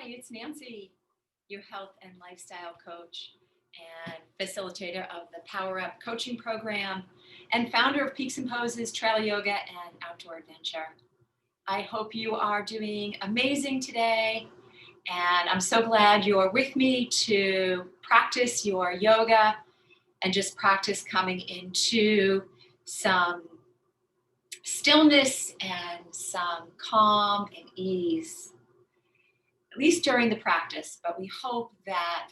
Hi, it's Nancy, your health and lifestyle coach and facilitator of the Power Up coaching program and founder of Peaks and Poses, Trail Yoga, and Outdoor Adventure. I hope you are doing amazing today, and I'm so glad you're with me to practice your yoga and just practice coming into some stillness and some calm and ease, at least during the practice. But we hope that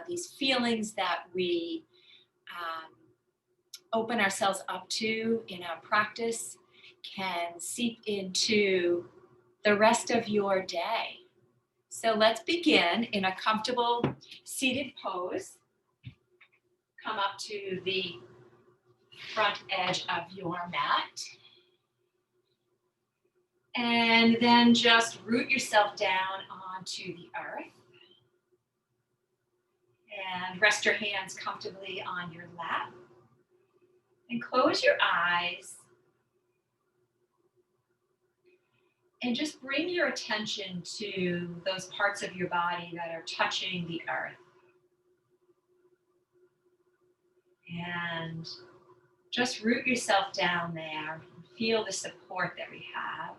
these feelings that we open ourselves up to in our practice can seep into the rest of your day. So let's begin in a comfortable seated pose. Come up to the front edge of your mat. And then just root yourself down onto the earth. And rest your hands comfortably on your lap. And close your eyes. And just bring your attention to those parts of your body that are touching the earth. And just root yourself down there and feel the support that we have.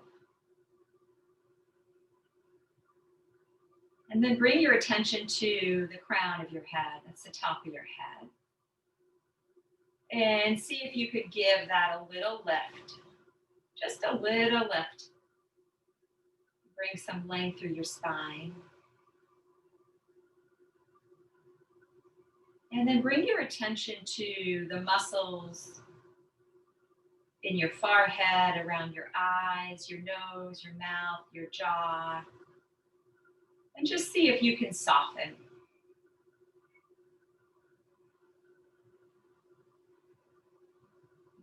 And then bring your attention to the crown of your head. That's the top of your head. And see if you could give that a little lift. Just a little lift. Bring some length through your spine. And then bring your attention to the muscles in your forehead, around your eyes, your nose, your mouth, your jaw. And just see if you can soften.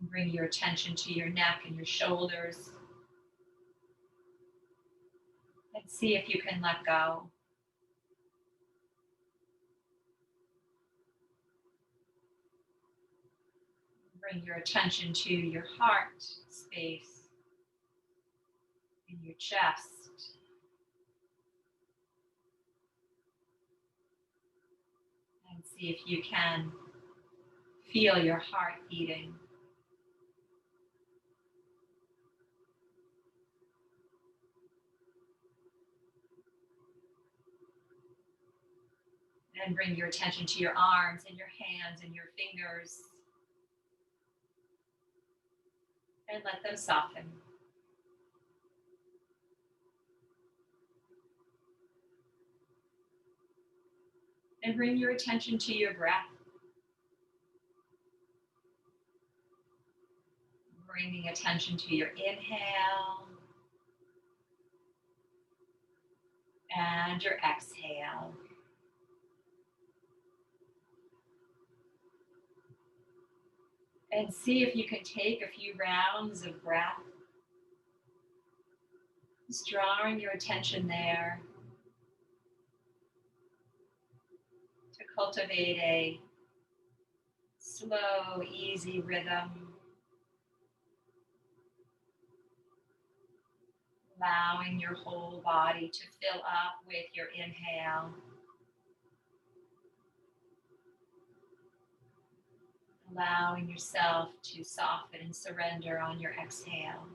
Bring your attention to your neck and your shoulders. And see if you can let go. Bring your attention to your heart space in your chest. And see if you can feel your heart beating. And bring your attention to your arms and your hands and your fingers. And let them soften. And bring your attention to your breath. Bringing attention to your inhale and your exhale. And see if you can take a few rounds of breath. Just drawing your attention there to cultivate a slow, easy rhythm. Allowing your whole body to fill up with your inhale. Allowing yourself to soften and surrender on your exhale.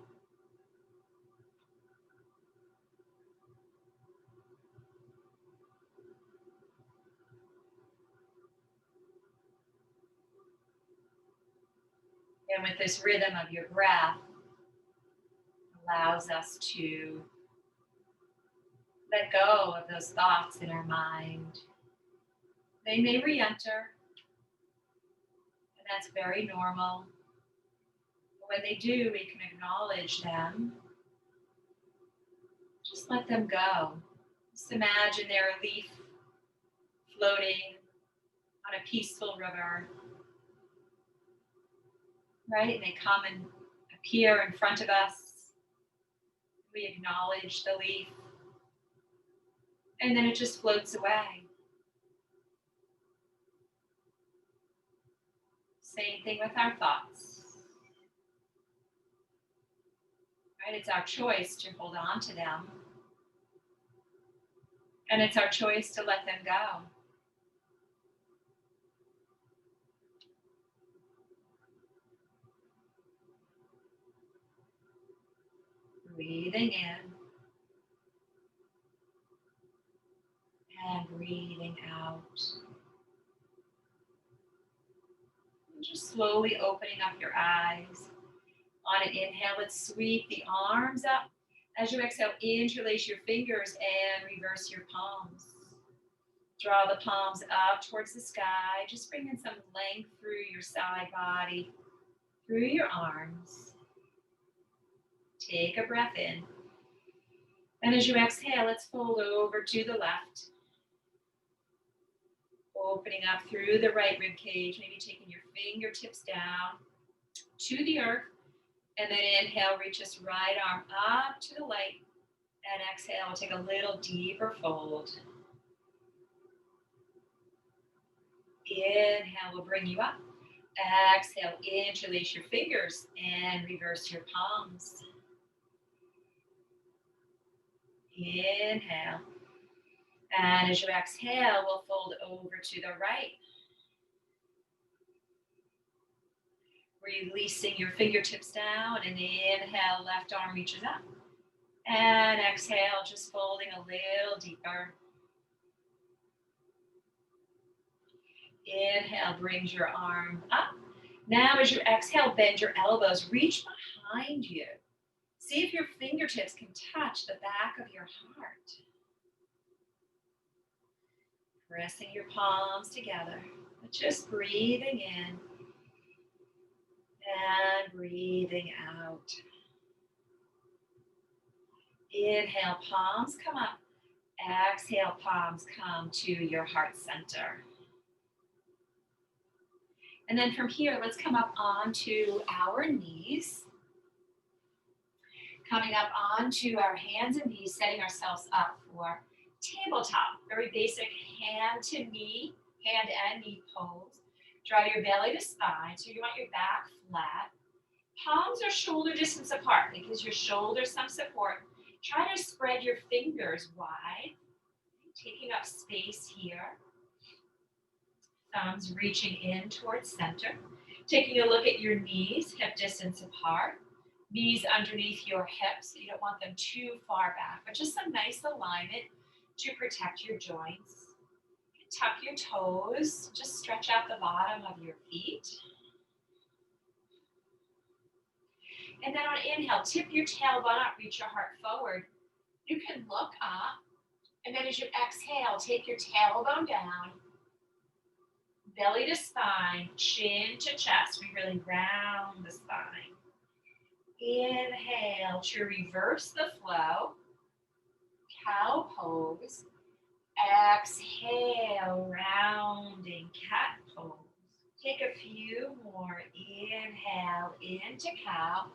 And with this rhythm of your breath, allows us to let go of those thoughts in our mind. They may re-enter, and that's very normal. But when they do, we can acknowledge them. Just let them go. Just imagine they're a leaf floating on a peaceful river. Right? And they come and appear in front of us. We acknowledge the leaf. And then it just floats away. Same thing with our thoughts. Right? It's our choice to hold on to them And it's our choice to let them go. Breathing in and breathing out. And just slowly opening up your eyes. On an inhale, let's sweep the arms up. As you exhale, interlace your fingers and reverse your palms. Draw the palms up towards the sky. Just bring in some length through your side body, through your arms. Take a breath in. And as you exhale, let's fold over to the left. Opening up through the right rib cage, maybe taking your fingertips down to the earth. And then inhale, reach this right arm up to the light. And exhale, take a little deeper fold. Inhale will bring you up. Exhale, interlace your fingers and reverse your palms. Inhale. And as you exhale, we'll fold over to the right. Releasing your fingertips down, and inhale, left arm reaches up. And exhale, just folding a little deeper. Inhale, brings your arm up. Now as you exhale, bend your elbows, reach behind you. See if your fingertips can touch the back of your heart. Pressing your palms together, but just breathing in and breathing out. Inhale, palms come up. Exhale, palms come to your heart center. And then from here, let's come up onto our knees. Coming up onto our hands and knees, setting ourselves up for tabletop. Very basic hand to knee, hand and knee pose. Draw your belly to spine, so you want your back flat. Palms are shoulder distance apart. That gives your shoulders some support. Try to spread your fingers wide, taking up space here. Thumbs reaching in towards center. Taking a look at your knees, hip distance apart. Knees underneath your hips. You don't want them too far back, but just some nice alignment to protect your joints. Tuck your toes. Just stretch out the bottom of your feet. And then on inhale, tip your tailbone up, reach your heart forward. You can look up, and then as you exhale, take your tailbone down, belly to spine, chin to chest. We really round the spine. Inhale to reverse the flow, cow pose. Exhale, rounding cat pose. Take a few more. Inhale into cow.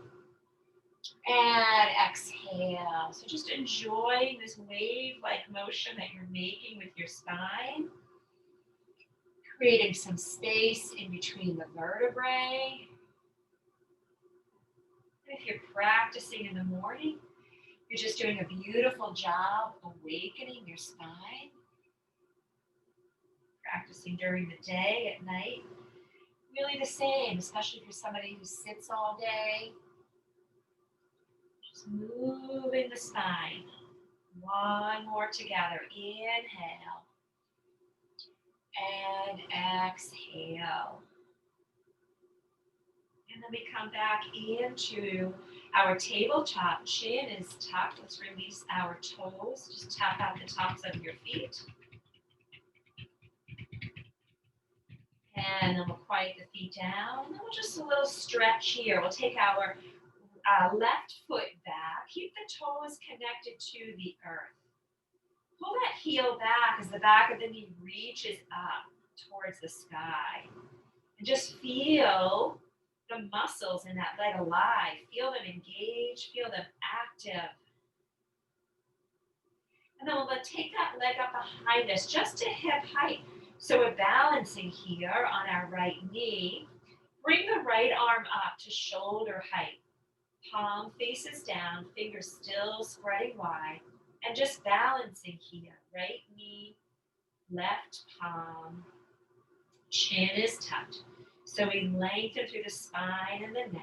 And exhale. So just enjoying this wave-like motion that you're making with your spine. Creating some space in between the vertebrae. And if you're practicing in the morning, you're just doing a beautiful job awakening your spine. Practicing during the day, at night, really the same, especially if you're somebody who sits all day. Just moving the spine. One more together. Inhale. And exhale. And then we come back into our tabletop. Chin is tucked. Let's release our toes. Just tap out the tops of your feet. And then we'll quiet the feet down. And then we'll just a little stretch here. We'll take our left foot back. Keep the toes connected to the earth. Pull that heel back as the back of the knee reaches up towards the sky. And just feel the muscles in that leg alive. Feel them engaged. Feel them active. And then we'll take that leg up behind us just to hip height. So we're balancing here on our right knee. Bring the right arm up to shoulder height. Palm faces down, fingers still spreading wide. And just balancing here, right knee, left palm, chin is tucked. So we lengthen through the spine and the neck.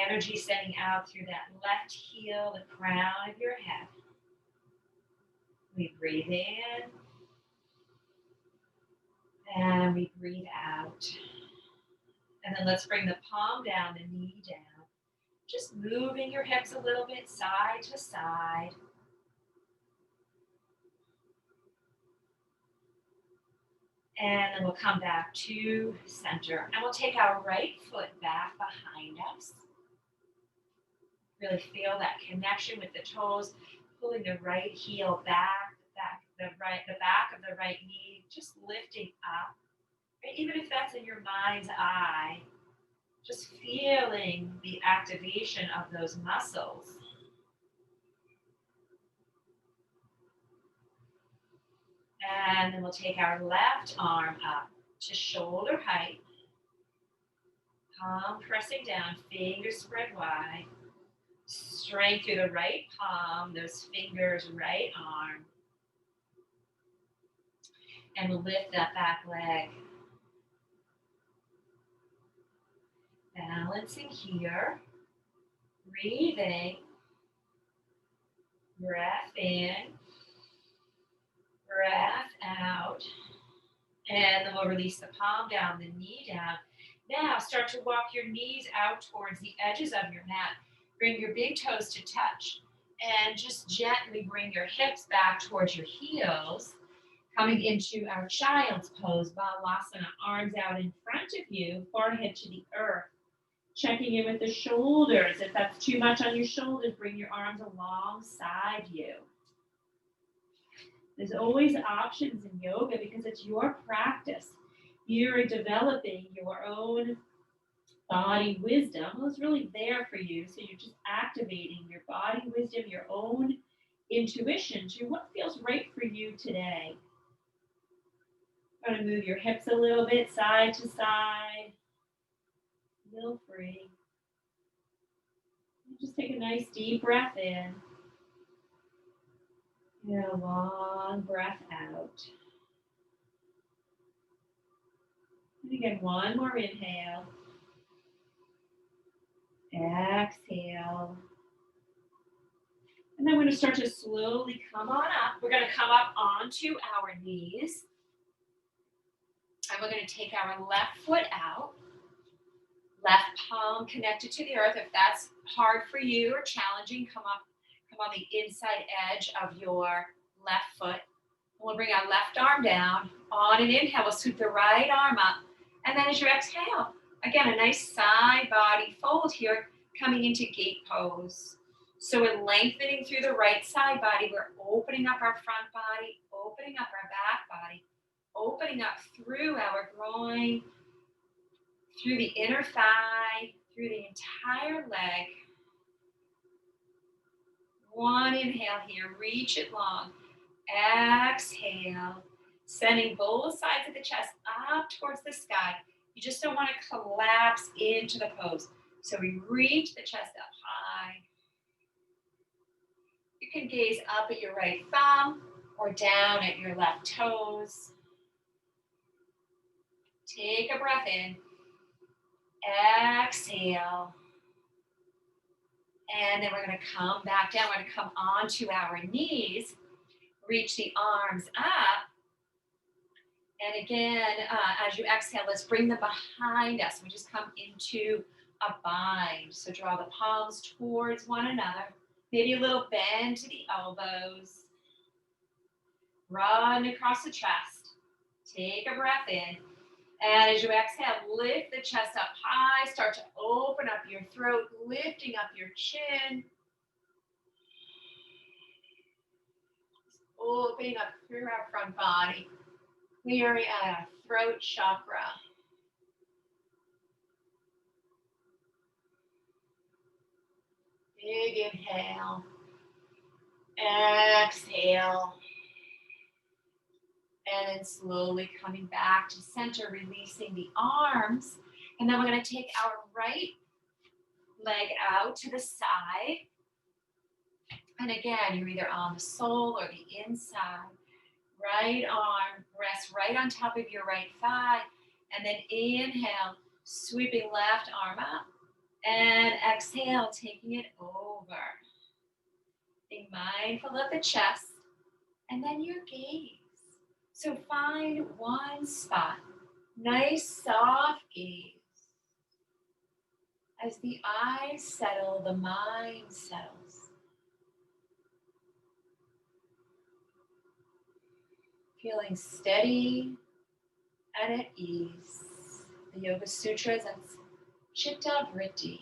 Energy sending out through that left heel, the crown of your head. We breathe in and we breathe out. And then let's bring the palm down, the knee down. Just moving your hips a little bit side to side. And then we'll come back to center. And we'll take our right foot back behind us. Really feel that connection with the toes, pulling the right heel back, the back of the right knee, just lifting up. Right? Even if that's in your mind's eye, just feeling the activation of those muscles. And then we'll take our left arm up to shoulder height. Palm pressing down, fingers spread wide. Strength through the right palm, those fingers, right arm. And we'll lift that back leg. Balancing here. Breathing. Breath in. Breath out. And then we'll release the palm down, the knee down. Now start to walk your knees out towards the edges of your mat. Bring your big toes to touch. And just gently bring your hips back towards your heels. Coming into our child's pose, Malasana, arms out in front of you, forehead to the earth. Checking in with the shoulders. If that's too much on your shoulders, bring your arms alongside you. There's always options in yoga because it's your practice. You're developing your own body wisdom. Well, it's really there for you. So you're just activating your body wisdom, your own intuition to what feels right for you today. Going to move your hips a little bit side to side. Feel free. Just take a nice deep breath in. And a long breath out. And again, one more inhale. Exhale. And then we're going to start to slowly come on up. We're going to come up onto our knees. And we're going to take our left foot out. Left palm connected to the earth. If that's hard for you or challenging, come on the inside edge of your left foot. And we'll bring our left arm down. On an inhale, we'll sweep the right arm up. And then as you exhale, again, a nice side body fold here, coming into gate pose. So we're lengthening through the right side body. We're opening up our front body, opening up our back body, opening up through our groin, through the inner thigh, through the entire leg. One inhale here, reach it long. Exhale, sending both sides of the chest up towards the sky. You just don't want to collapse into the pose. So we reach the chest up high. You can gaze up at your right thumb or down at your left toes. Take a breath in. Exhale. And then we're going to come back down. We're going to come onto our knees. Reach the arms up. And again, as you exhale, let's bring them behind us. We just come into a bind. So draw the palms towards one another. Maybe a little bend to the elbows. Run across the chest. Take a breath in. And as you exhale, lift the chest up high. Start to open up your throat, lifting up your chin. Opening up through our front body. Clearing out our throat chakra. Big inhale. Exhale. And then slowly coming back to center, releasing the arms. And then we're going to take our right leg out to the side. And again, you're either on the sole or the inside. Right arm rests right on top of your right thigh. And then inhale, sweeping left arm up. And exhale, taking it over. Being mindful of the chest and then your gaze. So find one spot, nice soft gaze. As the eyes settle, the mind settles. Feeling steady and at ease. The Yoga Sutras, that's Chitta Vritti.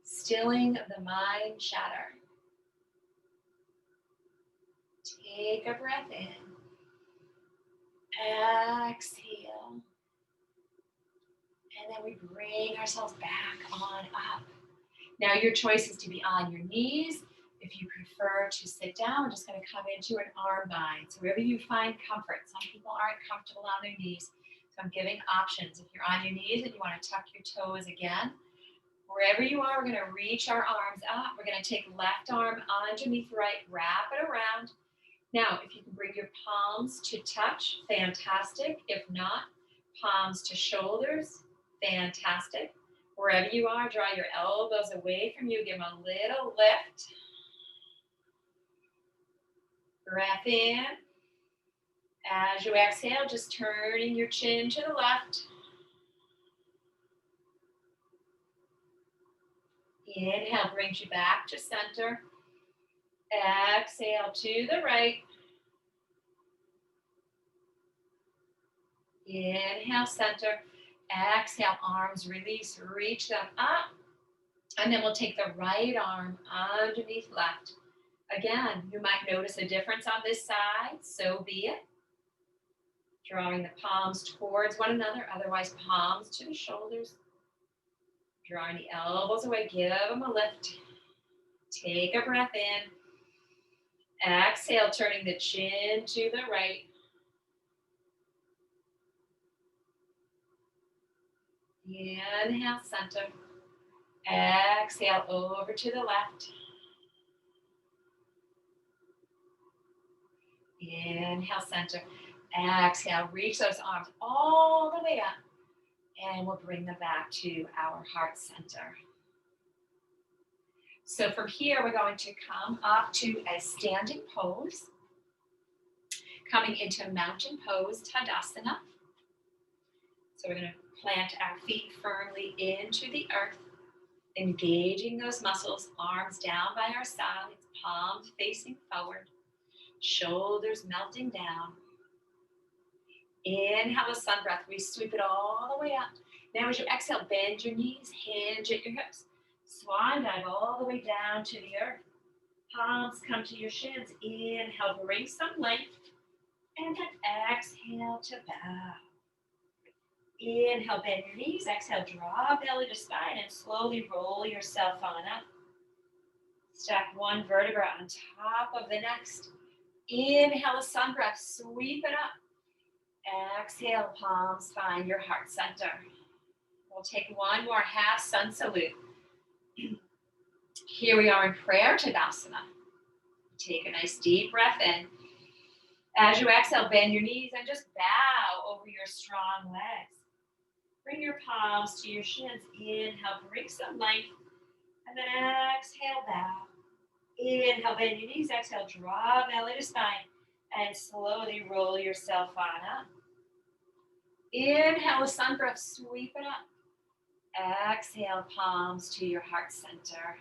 Stilling the mind chatter. Take a breath in. Exhale. And then we bring ourselves back on up. Now your choice is to be on your knees. If you prefer to sit down, we're just going to come into an arm bind. So wherever you find comfort. Some people aren't comfortable on their knees. So I'm giving options. If you're on your knees and you want to tuck your toes again, wherever you are, we're going to reach our arms up. We're going to take left arm underneath right, wrap it around. Now, if you can bring your palms to touch, fantastic. If not, palms to shoulders, fantastic. Wherever you are, draw your elbows away from you. Give them a little lift. Breath in. As you exhale, just turning your chin to the left. Inhale brings you back to center. Exhale to the right. Inhale, center. Exhale, arms release, reach them up. And then we'll take the right arm underneath left. Again, you might notice a difference on this side, so be it. Drawing the palms towards one another, otherwise palms to the shoulders. Drawing the elbows away, give them a lift. Take a breath in. Exhale, turning the chin to the right. Inhale, center. Exhale, over to the left. Inhale, center. Exhale, reach those arms all the way up. And we'll bring them back to our heart center. So from here, we're going to come up to a standing pose. Coming into mountain pose, Tadasana. So we're going to plant our feet firmly into the earth, engaging those muscles, arms down by our sides, palms facing forward, shoulders melting down. Inhale a sun breath. We sweep it all the way up. Now as you exhale, bend your knees, hinge at your hips. Swan dive all the way down to the earth. Palms come to your shins. Inhale, bring some length. And then exhale to bow. Inhale, bend your knees. Exhale, draw belly to spine and slowly roll yourself on up. Stack one vertebra on top of the next. Inhale, a sun breath. Sweep it up. Exhale, palms find your heart center. We'll take one more half sun salute. Here we are in prayer Tadasana. Take a nice deep breath in. As you exhale, bend your knees and just bow over your strong legs. Bring your palms to your shins. Inhale, bring some length. And then exhale, bow. Inhale, bend your knees. Exhale, draw belly to spine. And slowly roll yourself on up. Inhale, a sun breath, sweep it up. Exhale, palms to your heart center.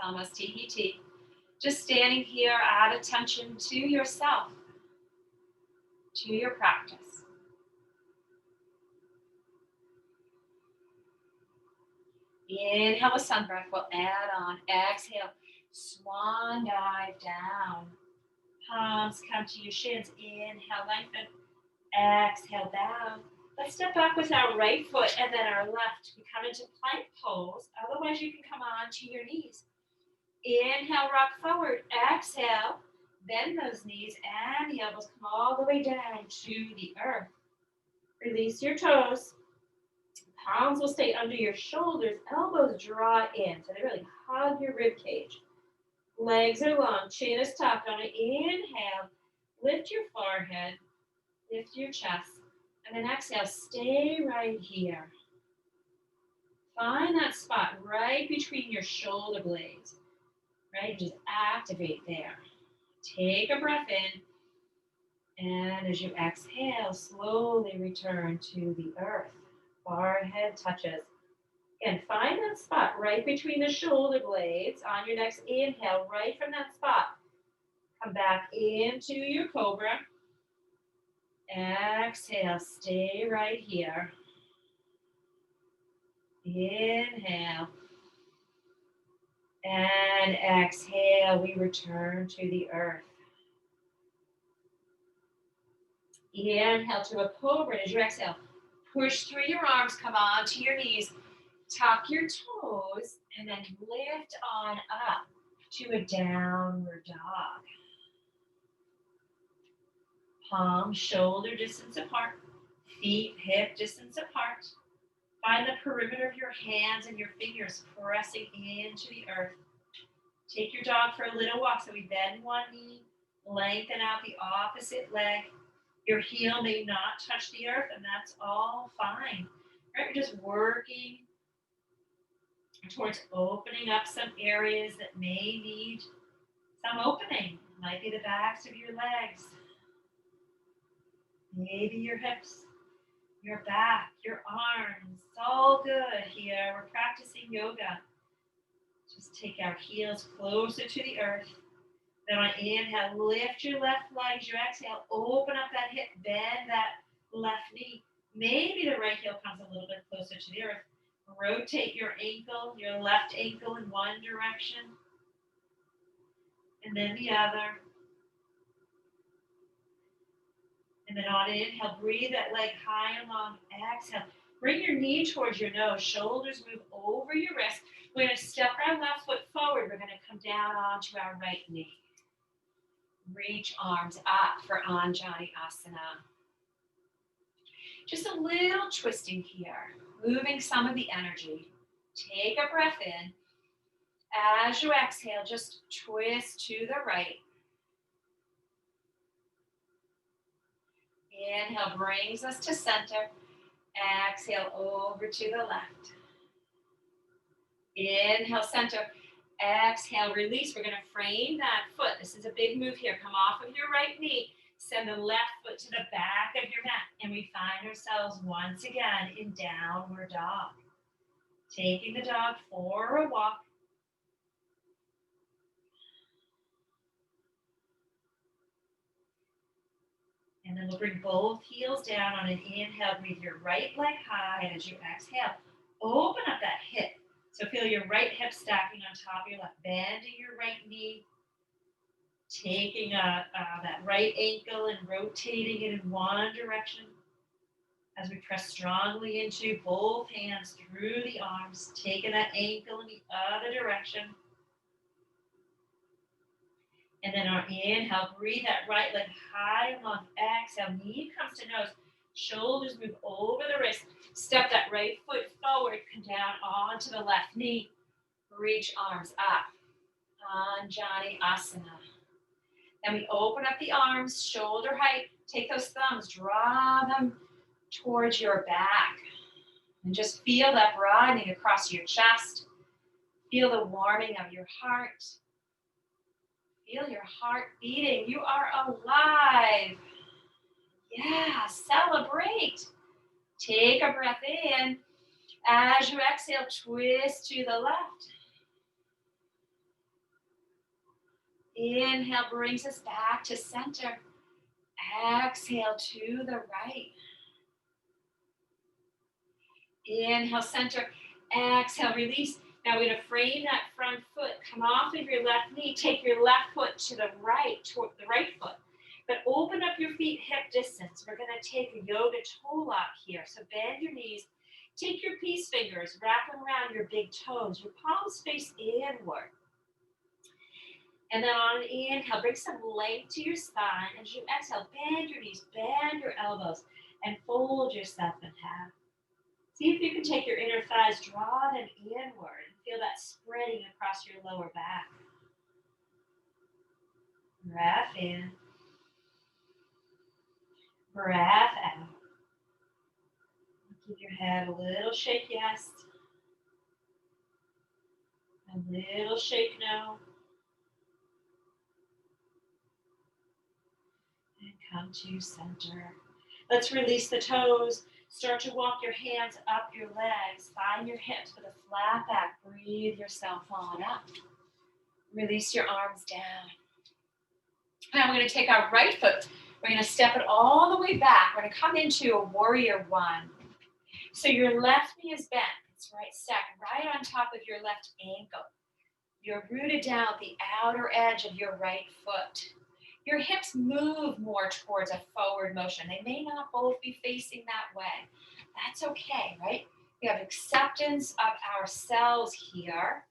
Samastihiti. Just standing here, add attention to yourself, to your practice. Inhale, a sun breath, we'll add on. Exhale, swan dive down. Palms come to your shins. Inhale, lengthen. Exhale, down. Let's step back with our right foot and then our left. We come into plank pose. Otherwise, you can come on to your knees. Inhale, rock forward. Exhale, bend those knees and the elbows come all the way down to the earth. Release your toes. Palms will stay under your shoulders. Elbows draw in. So they really hug your rib cage. Legs are long, chin is tucked on it. Inhale, lift your forehead, lift your chest, and then exhale, stay right here. Find that spot right between your shoulder blades, right? Just activate there. Take a breath in, and as you exhale, slowly return to the earth. Forehead touches. Again, find that spot right between the shoulder blades. On your next inhale, right from that spot, come back into your cobra. Exhale, stay right here. Inhale. And exhale, we return to the earth. Inhale to a cobra. As you exhale, push through your arms, come onto your knees, tuck your toes, and then lift on up to a downward dog. Palms shoulder distance apart, feet hip distance apart. Find the perimeter of your hands and your fingers pressing into the earth. Take your dog for a little walk. So we bend one knee, lengthen out the opposite leg. Your heel may not touch the earth, and that's all fine. Right? We're just working towards opening up some areas that may need some opening. Might be the backs of your legs, maybe your hips, your back, your arms. It's all good here. We're practicing yoga. Just take our heels closer to the earth. Then on inhale, lift your left leg. As you exhale, open up that hip, bend that left knee. Maybe the right heel comes a little bit closer to the earth. Rotate your ankle, your left ankle in one direction, and then the other. And then on inhale, breathe that leg high and long. Exhale, bring your knee towards your nose. Shoulders move over your wrist. We're going to step our left foot forward. We're going to come down onto our right knee. Reach arms up for Anjali Asana. Just a little twisting here, moving some of the energy. Take a breath in. As you exhale, just twist to the right. Inhale brings us to center. Exhale over to the left. Inhale, center. Exhale, release. We're going to frame that foot. This is a big move here. Come off of your right knee. Send the left foot to the back of your mat. And we find ourselves once again in downward dog. Taking the dog for a walk. And then we'll bring both heels down on an inhale. Breathe your right leg high. And as you exhale, open up that hip. So feel your right hip stacking on top of your left. Bending your right knee. Taking that right ankle and rotating it in one direction. As we press strongly into both hands through the arms. Taking that ankle in the other direction. And then our inhale, breathe that right leg high and long. Exhale, knee comes to nose. Shoulders move over the wrist. Step that right foot forward. Come down onto the left knee. Reach arms up. Anjali Asana. Then we open up the arms, shoulder height. Take those thumbs, draw them towards your back. And just feel that broadening across your chest. Feel the warming of your heart. Feel your heart beating. You are alive. Yeah, celebrate. Take a breath in. As you exhale, twist to the left. Inhale brings us back to center. Exhale to the right. Inhale, center. Exhale, release. Now we're going to frame that front foot. Come off of your left knee. Take your left foot to the right, toward the right foot. But open up your feet hip distance. We're going to take a yoga toe lock here. So bend your knees. Take your peace fingers, wrap them around your big toes. Your palms face inward. And then on an inhale, bring some length to your spine. As you exhale, bend your knees, bend your elbows, and fold yourself in half. See if you can take your inner thighs, draw them inward. Feel that spreading across your lower back. Breath in. Breath out. Give your head a little shake, yes. A little shake, no. And come to center. Let's release the toes. Start to walk your hands up your legs. Find your hips with a flat back. Breathe yourself on up. Release your arms down. Now we're going to take our right foot. We're going to step it all the way back. We're going to come into a warrior one. So your left knee is bent. It's right stacked right on top of your left ankle. You're rooted down at the outer edge of your right foot. Your hips move more towards a forward motion. They may not both be facing that way. That's okay, right? We have acceptance of ourselves here.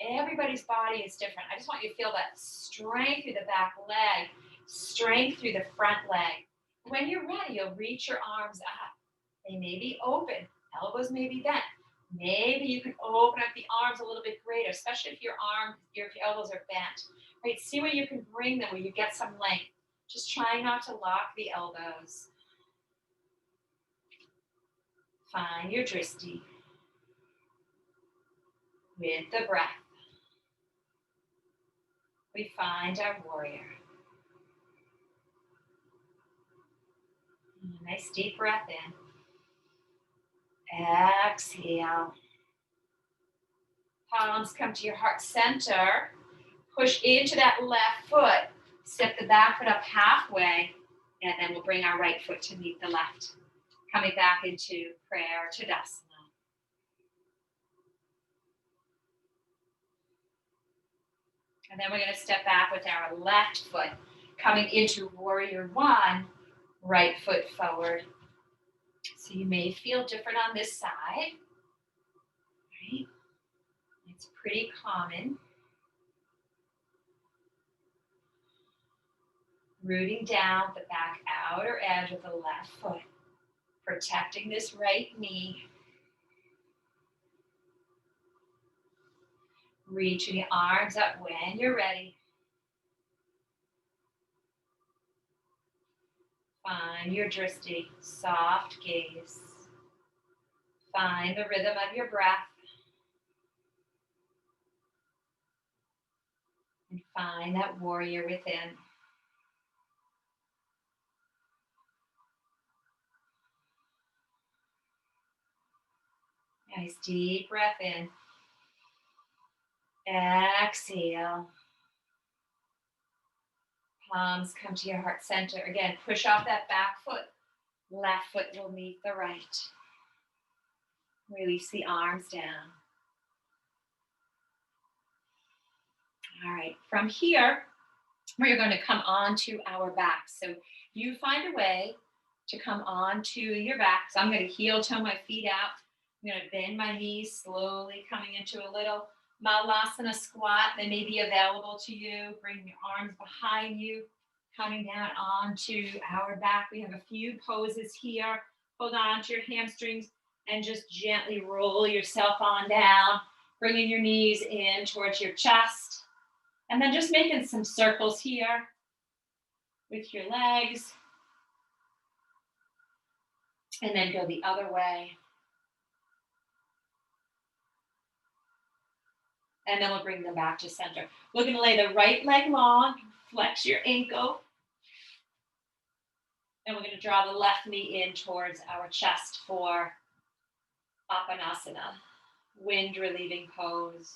Everybody's body is different. I just want you to feel that strength through the back leg, strength through the front leg. When you're ready, you'll reach your arms up. They may be open. Elbows may be bent. Maybe you can open up the arms a little bit greater, especially if your elbows are bent. Right? See where you can bring them, where you get some length. Just try not to lock the elbows. Find your drishti with the breath. We find our warrior. Nice deep breath in. Exhale. Palms come to your heart center. Push into that left foot. Step the back foot up halfway. And then we'll bring our right foot to meet the left. Coming back into prayer, Tadasana. And then we're going to step back with our left foot. Coming into warrior one, right foot forward. So you may feel different on this side. Right? It's pretty common. Rooting down the back outer edge of the left foot. Protecting this right knee. Reaching the arms up when you're ready. Find your drishti, soft gaze. Find the rhythm of your breath. And find that warrior within. Nice deep breath in. Exhale. Palms come to your heart center. Again, push off that back foot. Left foot will meet the right. Release the arms down. All right, from here, we're going to come onto our back. So you find a way to come onto your back. So I'm going to heel toe my feet out. I'm going to bend my knees slowly, coming into a little Malasana Squat that may be available to you. Bring your arms behind you, coming down onto our back. We have a few poses here. Hold on to your hamstrings and just gently roll yourself on down, bringing your knees in towards your chest. And then just making some circles here with your legs. And then go the other way. And then we'll bring them back to center. We're going to lay the right leg long, flex your ankle. And we're going to draw the left knee in towards our chest for Apanasana, wind relieving pose.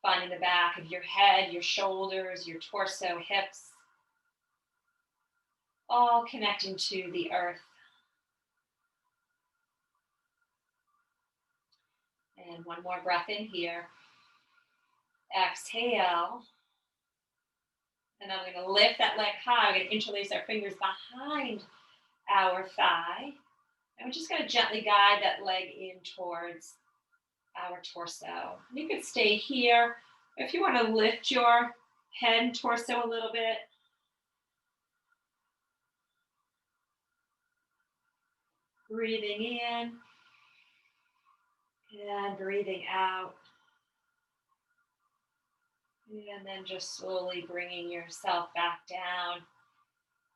Finding the back of your head, your shoulders, your torso, hips, all connecting to the earth. And one more breath in here. Exhale. And I'm going to lift that leg high. We're going to interlace our fingers behind our thigh. And we're just going to gently guide that leg in towards our torso. You could stay here. If you want to lift your head and torso a little bit. Breathing in. And breathing out. And then just slowly bringing yourself back down.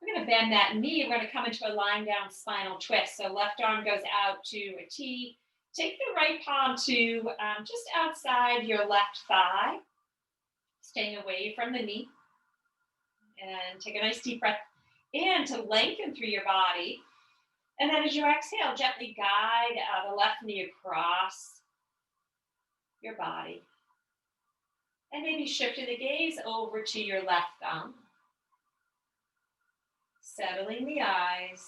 We're going to bend that knee. We're going to come into a lying down spinal twist. So left arm goes out to a T. Take the right palm to just outside your left thigh, staying away from the knee. And take a nice deep breath in to lengthen through your body. And then as you exhale, gently guide the left knee across your body. And maybe shifting the gaze over to your left thumb. Settling the eyes.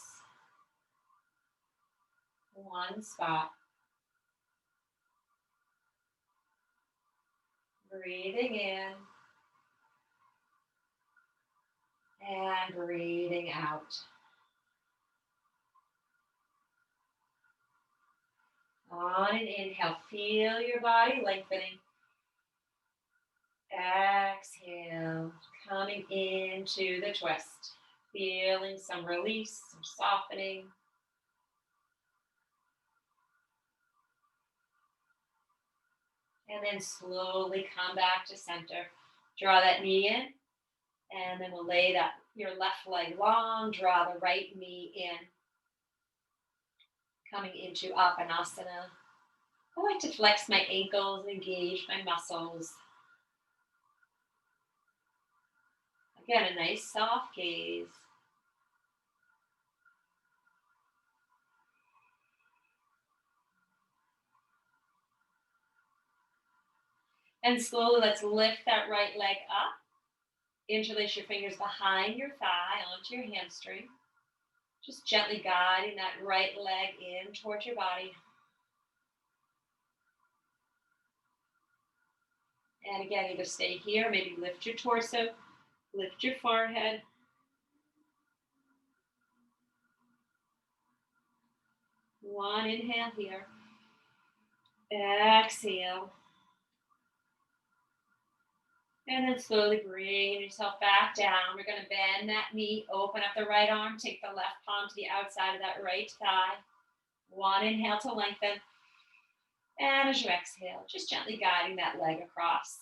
One spot. Breathing in. And breathing out. On an inhale, feel your body lengthening. Exhale, coming into the twist. Feeling some release, some softening. And then slowly come back to center. Draw that knee in. And then we'll lay your left leg long. Draw the right knee in. Coming into Apanasana. I like to flex my ankles, engage my muscles. Again, a nice soft gaze. And slowly, let's lift that right leg up. Interlace your fingers behind your thigh onto your hamstring. Just gently guiding that right leg in towards your body. And again, either stay here, maybe lift your torso, lift your forehead. One inhale here. Exhale. And then slowly bring yourself back down. We're going to bend that knee, open up the right arm, take the left palm to the outside of that right thigh. One inhale to lengthen. And as you exhale, just gently guiding that leg across.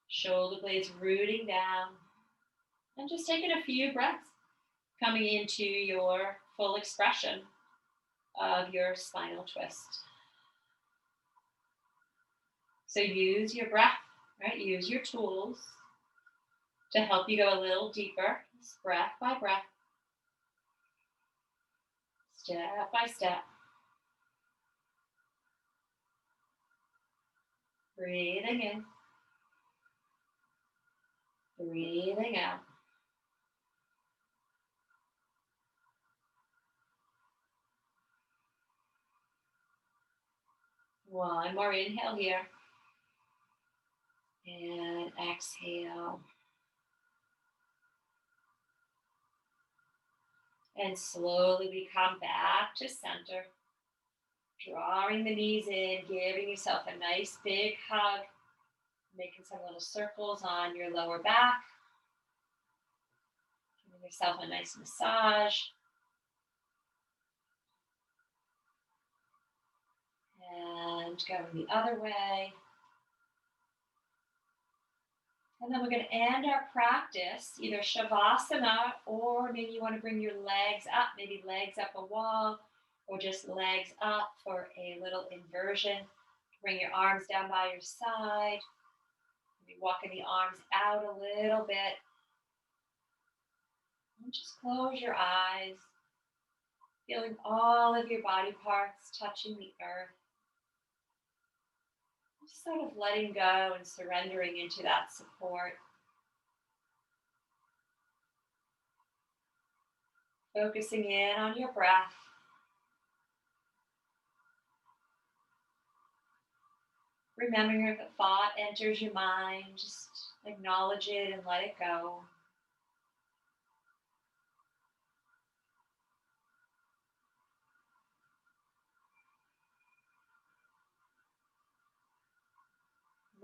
Shoulder blades rooting down. And just taking a few breaths, coming into your full expression of your spinal twist. So use your breath, right? Use your tools to help you go a little deeper, breath by breath, step by step. Breathing in, breathing out. One more inhale here. And exhale. And slowly we come back to center. Drawing the knees in, giving yourself a nice big hug. Making some little circles on your lower back. Giving yourself a nice massage. And going the other way. And then we're going to end our practice, either Shavasana, or maybe you want to bring your legs up, maybe legs up a wall, or just legs up for a little inversion. Bring your arms down by your side. Maybe walking the arms out a little bit. And just close your eyes, feeling all of your body parts touching the earth. Just sort of letting go and surrendering into that support. Focusing in on your breath. Remembering if a thought enters your mind, just acknowledge it and let it go.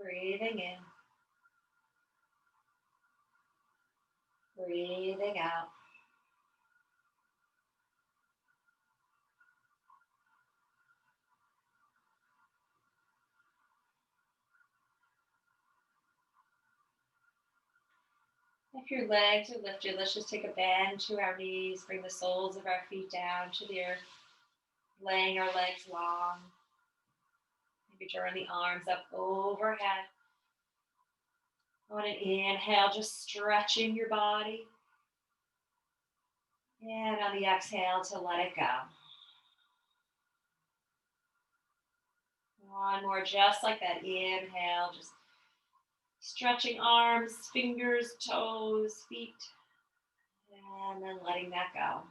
Breathing in. Breathing out. If your legs are lifted, let's just take a bend to our knees, bring the soles of our feet down to the earth, laying our legs long. Maybe drawing the arms up overhead. On an inhale, just stretching your body. And on the exhale, to let it go. One more, just like that. Inhale, just stretching arms, fingers, toes, feet. And then letting that go.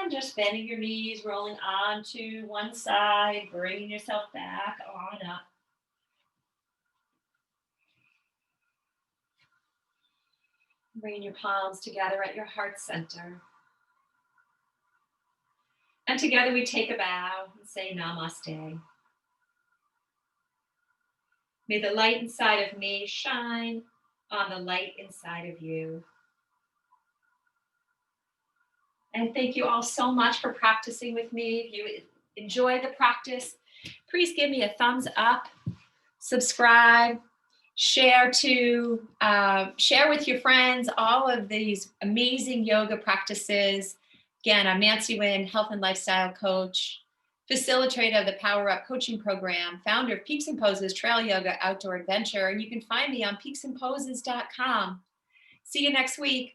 And just bending your knees, rolling onto one side, bringing yourself back on up. Bringing your palms together at your heart center. And together we take a bow and say namaste. May the light inside of me shine on the light inside of you. And thank you all so much for practicing with me. If you enjoy the practice, please give me a thumbs up, subscribe, share with your friends all of these amazing yoga practices. Again, I'm Nancy Wynn, health and lifestyle coach, facilitator of the Power Up coaching program, founder of Peaks and Poses Trail Yoga Outdoor Adventure, and you can find me on peaksandposes.com. See you next week.